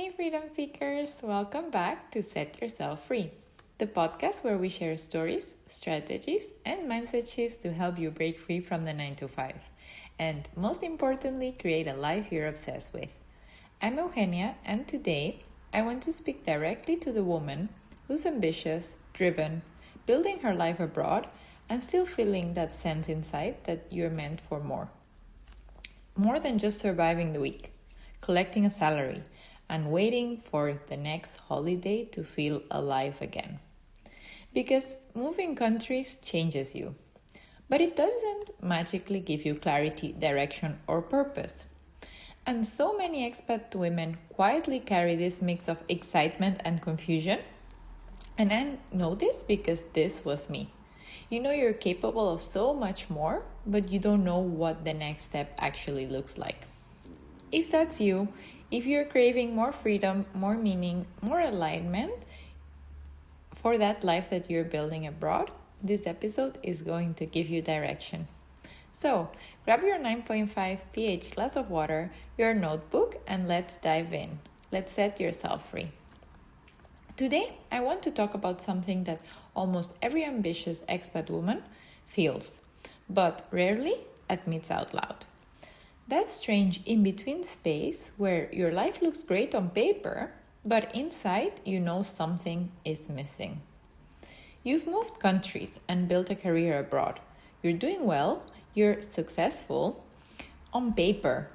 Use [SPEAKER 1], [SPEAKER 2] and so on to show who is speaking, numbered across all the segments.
[SPEAKER 1] Hey, freedom seekers! Welcome back to Set Yourself Free, the podcast where we share stories, strategies, and mindset shifts to help you break free from the 9 to 5. And most importantly, create a life you're obsessed with. I'm Eugenia, and today I want to speak directly to the woman who's ambitious, driven, building her life abroad, and still feeling that sense inside that you're meant for more. More than just surviving the week, collecting a salary, and waiting for the next holiday to feel alive again. Because moving countries changes you, but it doesn't magically give you clarity, direction, or purpose. And so many expat women quietly carry this mix of excitement and confusion. And I know this because this was me. You know you're capable of so much more, but you don't know what the next step actually looks like. If that's you, if you're craving more freedom, more meaning, more alignment for that life that you're building abroad, this episode is going to give you direction. So, grab your 9.5 pH glass of water, your notebook, and let's dive in. Let's set yourself free. Today, I want to talk about something that almost every ambitious expat woman feels, but rarely admits out loud. That strange in-between space where your life looks great on paper, but inside you know something is missing. You've moved countries and built a career abroad. You're doing well, you're successful on paper.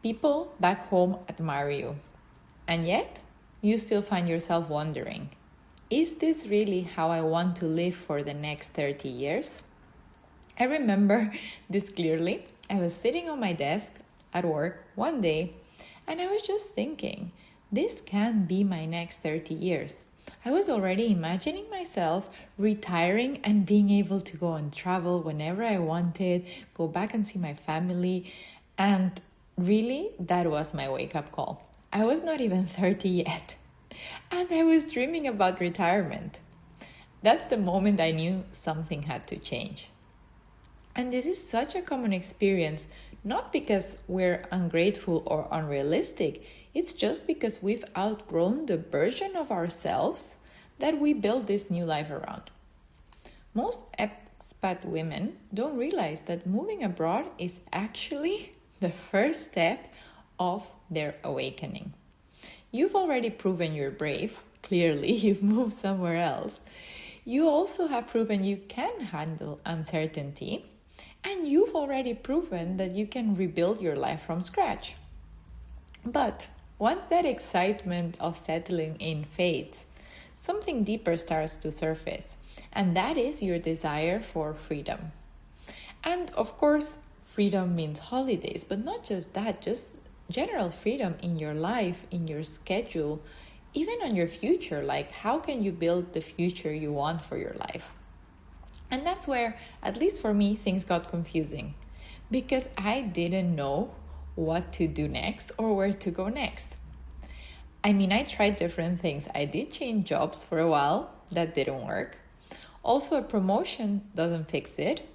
[SPEAKER 1] People back home admire you. And yet, you still find yourself wondering, is this really how I want to live for the next 30 years? I remember this clearly. I was sitting on my desk at work one day and I was just thinking, this can be my next 30 years. I was already imagining myself retiring and being able to go and travel whenever I wanted, go back and see my family. And really, that was my wake-up call. I was not even 30 yet. And I was dreaming about retirement. That's the moment I knew something had to change. And this is such a common experience, not because we're ungrateful or unrealistic. It's just because we've outgrown the version of ourselves that we build this new life around. Most expat women don't realize that moving abroad is actually the first step of their awakening. You've already proven you're brave. Clearly, you've moved somewhere else. You also have proven you can handle uncertainty. And you've already proven that you can rebuild your life from scratch. But once that excitement of settling in fades, something deeper starts to surface. And that is your desire for freedom. And of course, freedom means holidays, but not just that, just general freedom in your life, in your schedule, even on your future. Like, how can you build the future you want for your life? And that's where, at least for me, things got confusing because I didn't know what to do next or where to go next. I mean, I tried different things. I did change jobs for a while. That didn't work. Also, a promotion doesn't fix it.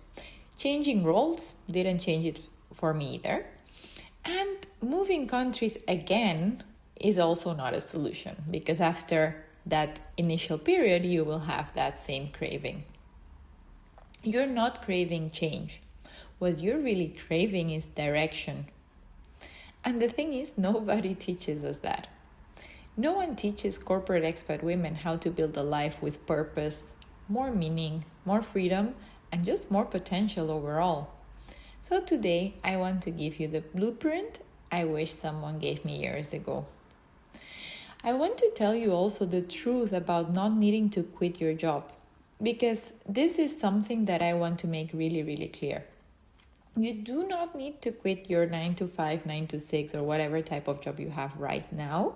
[SPEAKER 1] Changing roles didn't change it for me either. And moving countries again is also not a solution because after that initial period, you will have that same craving. You're not craving change. What you're really craving is direction. And the thing is, nobody teaches us that. No one teaches corporate expat women how to build a life with purpose, more meaning, more freedom, and just more potential overall. So today, I want to give you the blueprint I wish someone gave me years ago. I want to tell you also the truth about not needing to quit your job. Because this is something that I want to make really, really clear. You do not need to quit your 9 to 5, 9 to 6, or whatever type of job you have right now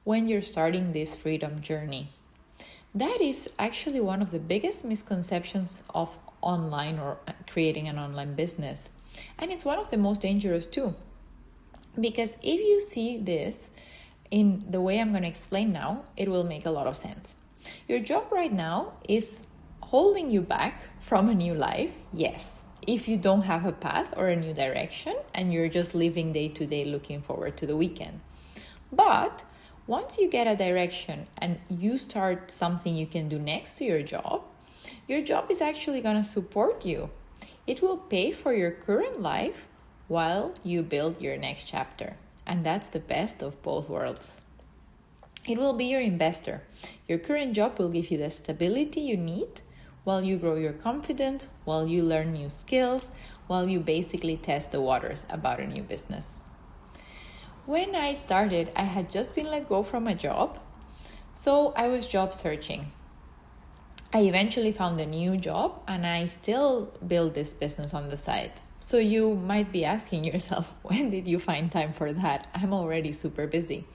[SPEAKER 1] when you're starting this freedom journey. That is actually one of the biggest misconceptions of online or creating an online business. And it's one of the most dangerous too. Because if you see this in the way I'm going to explain now, it will make a lot of sense. Your job right now is holding you back from a new life, yes. If you don't have a path or a new direction and you're just living day to day looking forward to the weekend. But Once you get a direction and you start something you can do next to your job is actually going to support you. It will pay for your current life while you build your next chapter. And that's the best of both worlds. It will be your investor. Your current job will give you the stability you need while you grow your confidence, while you learn new skills, while you basically test the waters about a new business. When I started, I had just been let go from a job, so I was job searching. I eventually found a new job and I still build this business on the side. So you might be asking yourself, when did you find time for that? I'm already super busy.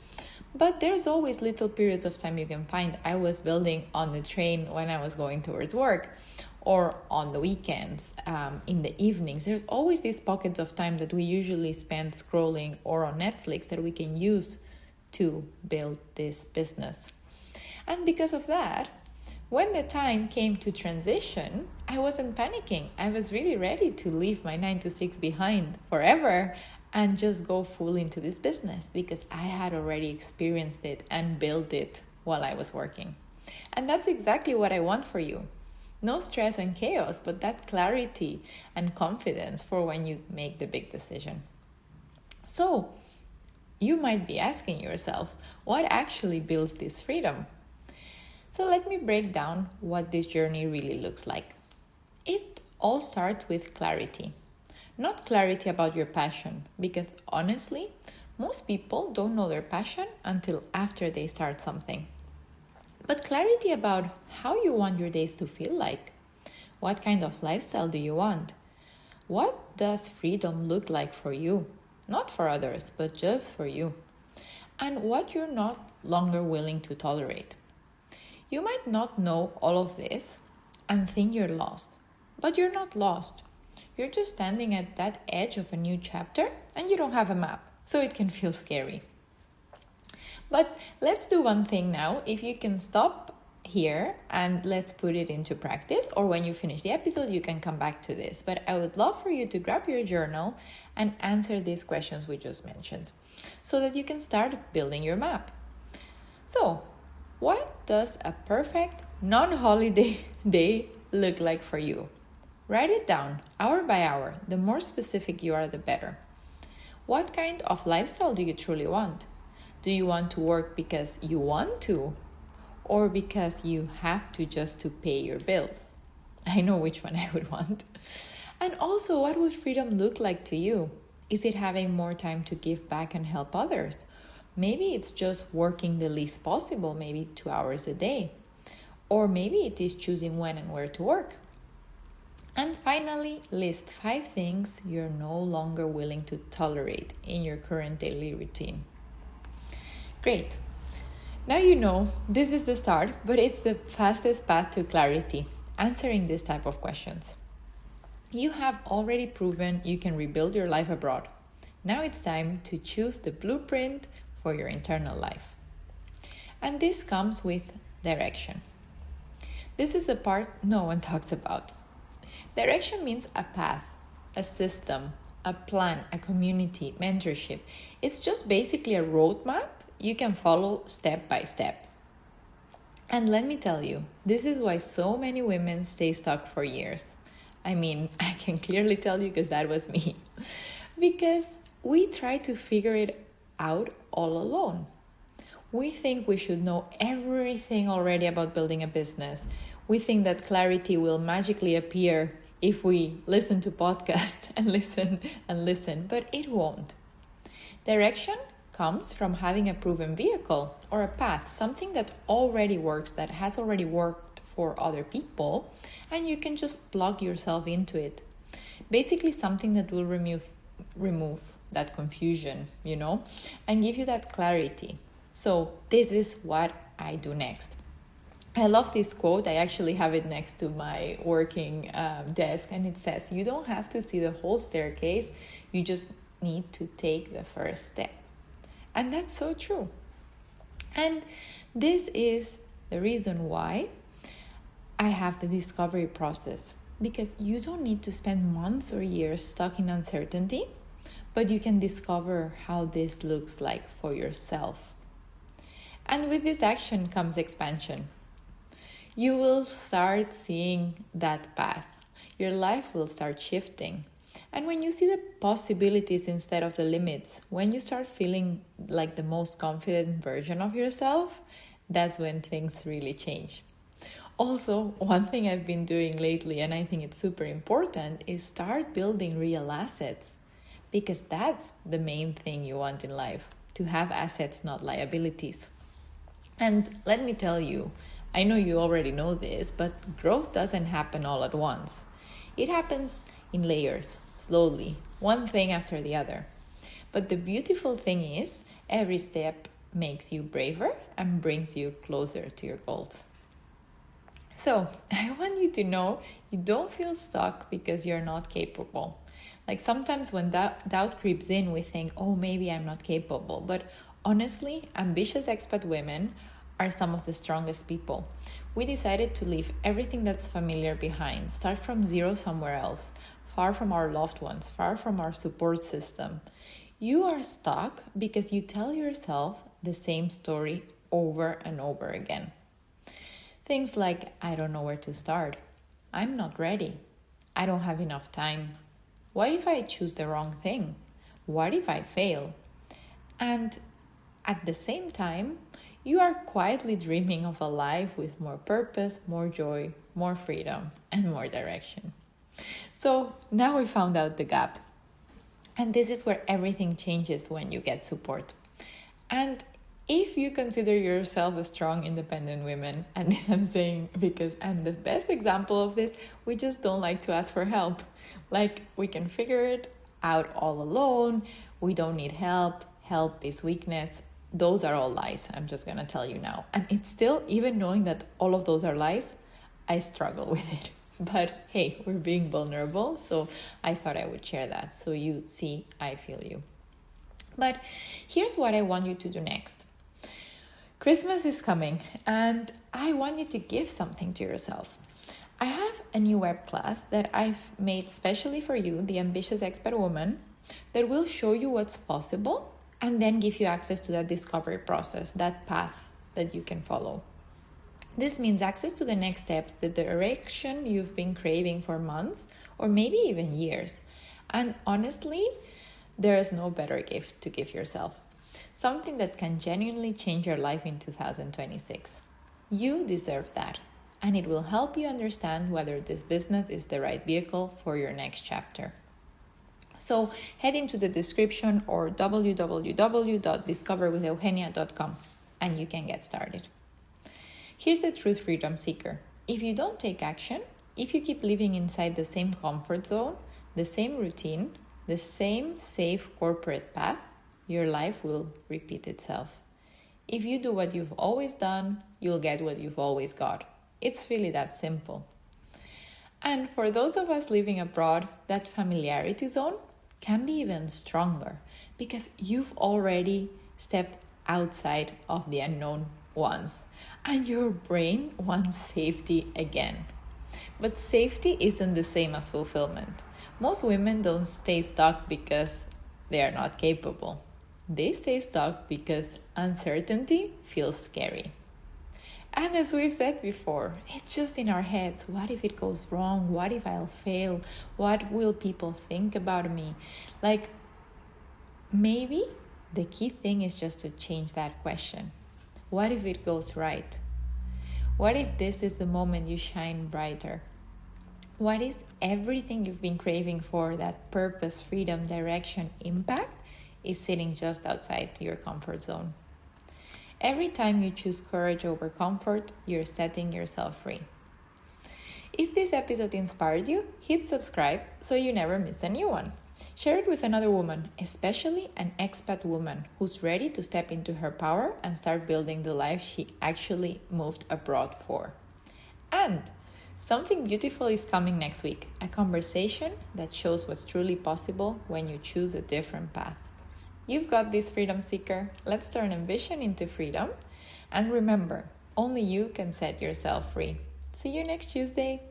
[SPEAKER 1] But there's always little periods of time you can find. I was building on the train when I was going towards work, or on the weekends, in the evenings. There's always these pockets of time that we usually spend scrolling or on Netflix that we can use to build this business. And because of that, when the time came to transition, I wasn't panicking. I was really ready to leave my 9 to 6 behind forever and just go full into this business because I had already experienced it and built it while I was working. And that's exactly what I want for you. No stress and chaos, but that clarity and confidence for when you make the big decision. So, you might be asking yourself, what actually builds this freedom? So let me break down what this journey really looks like. It all starts with clarity. Not clarity about your passion, because honestly, most people don't know their passion until after they start something. But clarity about how you want your days to feel like. What kind of lifestyle do you want? What does freedom look like for you? Not for others, but just for you. And what you're not longer willing to tolerate. You might not know all of this and think you're lost, but you're not lost. You're just standing at that edge of a new chapter and you don't have a map, so it can feel scary. But let's do one thing now. If you can stop here and let's put it into practice, or when you finish the episode, you can come back to this. But I would love for you to grab your journal and answer these questions we just mentioned so that you can start building your map. So, what does a perfect non-holiday day look like for you? Write it down, hour by hour. The more specific you are, the better. What kind of lifestyle do you truly want? Do you want to work because you want to, or because you have to just to pay your bills? I know which one I would want. And also, what would freedom look like to you? Is it having more time to give back and help others? Maybe it's just working the least possible, maybe 2 hours a day. Or maybe it is choosing when and where to work. And finally, list 5 things you're no longer willing to tolerate in your current daily routine. Great. Now you know this is the start, but it's the fastest path to clarity, answering this type of questions. You have already proven you can rebuild your life abroad. Now it's time to choose the blueprint for your internal life. And this comes with direction. This is the part no one talks about. Direction means a path, a system, a plan, a community, mentorship. It's just basically a roadmap you can follow step by step. And let me tell you, this is why so many women stay stuck for years. I mean, I can clearly tell you because that was me. Because we try to figure it out all alone. We think we should know everything already about building a business. We think that clarity will magically appear if we listen to podcasts and listen, but it won't. Direction comes from having a proven vehicle or a path, something that already works, that has already worked for other people, and you can just plug yourself into it. Basically something that will remove that confusion, and give you that clarity. So this is what I do next. I love this quote. I actually have it next to my working desk, and it says, you don't have to see the whole staircase, you just need to take the first step. And that's so true. And this is the reason why I have the discovery process, because you don't need to spend months or years stuck in uncertainty, but you can discover how this looks like for yourself. And with this action comes expansion. You will start seeing that path. Your life will start shifting. And when you see the possibilities instead of the limits, when you start feeling like the most confident version of yourself, that's when things really change. Also, one thing I've been doing lately, and I think it's super important, is start building real assets. Because that's the main thing you want in life, to have assets, not liabilities. And let me tell you, I know you already know this, but growth doesn't happen all at once. It happens in layers, slowly, one thing after the other. But the beautiful thing is, every step makes you braver and brings you closer to your goals. So, I want you to know you don't feel stuck because you're not capable. Like sometimes when doubt creeps in, we think, oh, maybe I'm not capable. But honestly, ambitious expat women are some of the strongest people. We decided to leave everything that's familiar behind, start from zero somewhere else, far from our loved ones, far from our support system. You are stuck because you tell yourself the same story over and over again. Things like, I don't know where to start. I'm not ready. I don't have enough time. What if I choose the wrong thing? What if I fail? And at the same time, you are quietly dreaming of a life with more purpose, more joy, more freedom, and more direction. So now we found out the gap. And this is where everything changes when you get support. And if you consider yourself a strong, independent woman, and this I'm saying because I'm the best example of this, we just don't like to ask for help. Like, we can figure it out all alone. We don't need help. Help is weakness. Those are all lies. I'm just going to tell you now. And it's still, even knowing that all of those are lies, I struggle with it. But hey, we're being vulnerable. So I thought I would share that. So you see, I feel you. But here's what I want you to do next. Christmas is coming and I want you to give something to yourself. I have a new web class that I've made specially for you, the Ambitious Expat Woman, that will show you what's possible and then give you access to that discovery process, that path that you can follow. This means access to the next steps, the direction you've been craving for months or maybe even years. And honestly, there is no better gift to give yourself. Something that can genuinely change your life in 2026. You deserve that, and it will help you understand whether this business is the right vehicle for your next chapter. So head into the description or www.discoverwithEugenia.com and you can get started. Here's the truth, freedom seeker. If you don't take action, if you keep living inside the same comfort zone, the same routine, the same safe corporate path, your life will repeat itself. If you do what you've always done, you'll get what you've always got. It's really that simple. And for those of us living abroad, that familiarity zone can be even stronger because you've already stepped outside of the unknown once and your brain wants safety again. But safety isn't the same as fulfillment. Most women don't stay stuck because they are not capable. They stay stuck because uncertainty feels scary. And as we've said before, it's just in our heads. What if it goes wrong? What if I'll fail? What will people think about me? Like, maybe the key thing is just to change that question. What if it goes right? What if this is the moment you shine brighter? What is everything you've been craving for, that purpose, freedom, direction, impact, is sitting just outside your comfort zone? Every time you choose courage over comfort, you're setting yourself free. If this episode inspired you, hit subscribe so you never miss a new one. Share it with another woman, especially an expat woman who's ready to step into her power and start building the life she actually moved abroad for. And something beautiful is coming next week, a conversation that shows what's truly possible when you choose a different path. You've got this, freedom seeker. Let's turn ambition into freedom. And remember, only you can set yourself free. See you next Tuesday.